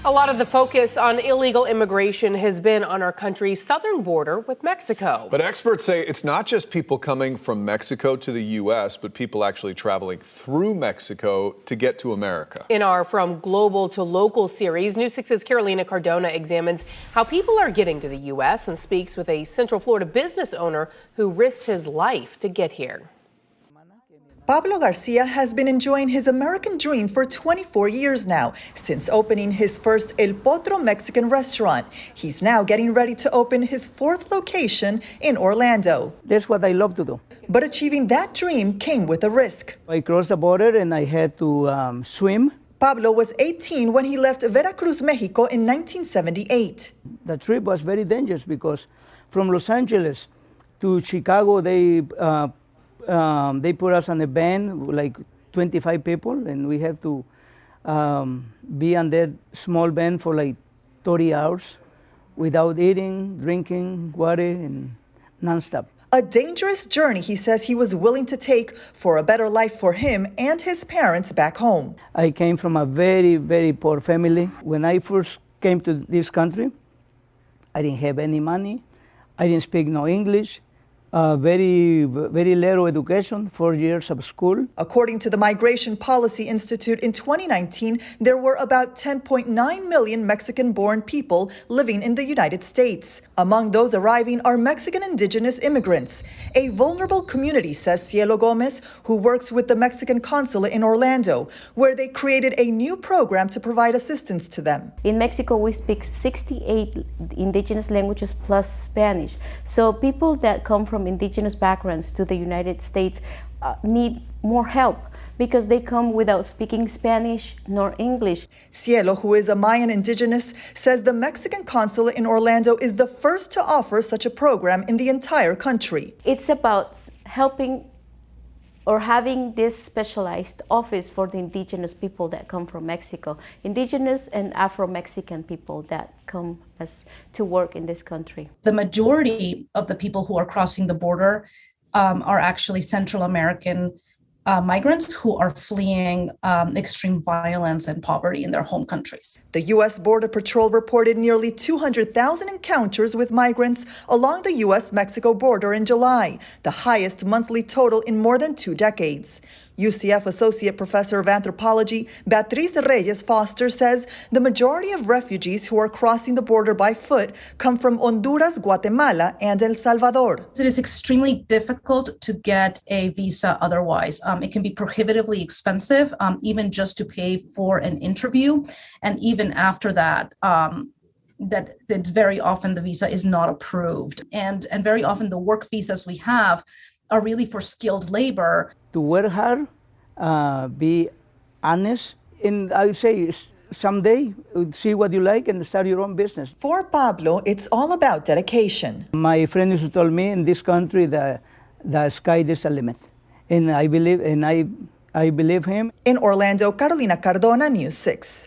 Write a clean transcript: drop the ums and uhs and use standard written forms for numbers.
A lot of the focus on illegal immigration has been on our country's southern border with Mexico. But experts say it's not just people coming from Mexico to the U.S., but people actually traveling through Mexico to get to America. In our From Global to Local series, News 6's Carolina Cardona examines how people are getting to the U.S. and speaks with a Central Florida business owner who risked his life to get here. Pablo Garcia has been enjoying his American dream for 24 years now, since opening his first El Potro Mexican restaurant. He's now getting ready to open his fourth location in Orlando. That's what I love to do. But achieving that dream came with a risk. I crossed the border and I had to swim. Pablo was 18 when he left Veracruz, Mexico in 1978. The trip was very dangerous because from Los Angeles to Chicago, they put us on a van, like 25 people, and we have to be on that small van for like 30 hours without eating, drinking, water, and nonstop. A dangerous journey, he says he was willing to take for a better life for him and his parents back home. I came from a very, very poor family. When I first came to this country, I didn't have any money. I didn't speak no English. Very little education, 4 years of school. According to the Migration Policy Institute, in 2019, there were about 10.9 million Mexican-born people living in the United States. Among those arriving are Mexican indigenous immigrants, a vulnerable community, says Cielo Gomez, who works with the Mexican consulate in Orlando, where they created a new program to provide assistance to them. In Mexico, we speak 68 indigenous languages plus Spanish. So people that come from indigenous backgrounds to the United States need more help because they come without speaking Spanish nor English. Cielo, who is a Mayan indigenous, says the Mexican consulate in Orlando is the first to offer such a program in the entire country. It's about helping or having this specialized office for the indigenous people that come from Mexico, indigenous and Afro-Mexican people that come to work in this country. The majority of the people who are crossing the border are actually Central American migrants who are fleeing extreme violence and poverty in their home countries. The U.S. Border Patrol reported nearly 200,000 encounters with migrants along the U.S.-Mexico border in July, the highest monthly total in more than 2 decades. UCF Associate Professor of Anthropology Beatriz Reyes Foster says the majority of refugees who are crossing the border by foot come from Honduras, Guatemala, and El Salvador. It is extremely difficult to get a visa otherwise. It can be prohibitively expensive, even just to pay for an interview. And even after that, that's very often the visa is not approved. And very often the work visas we have are really for skilled labor. To work hard, be honest, and I would say someday see what you like and start your own business. For Pablo, it's all about dedication. My friend used to tell me in this country that the sky is the limit, and I believe him. In Orlando, Carolina Cardona, News 6.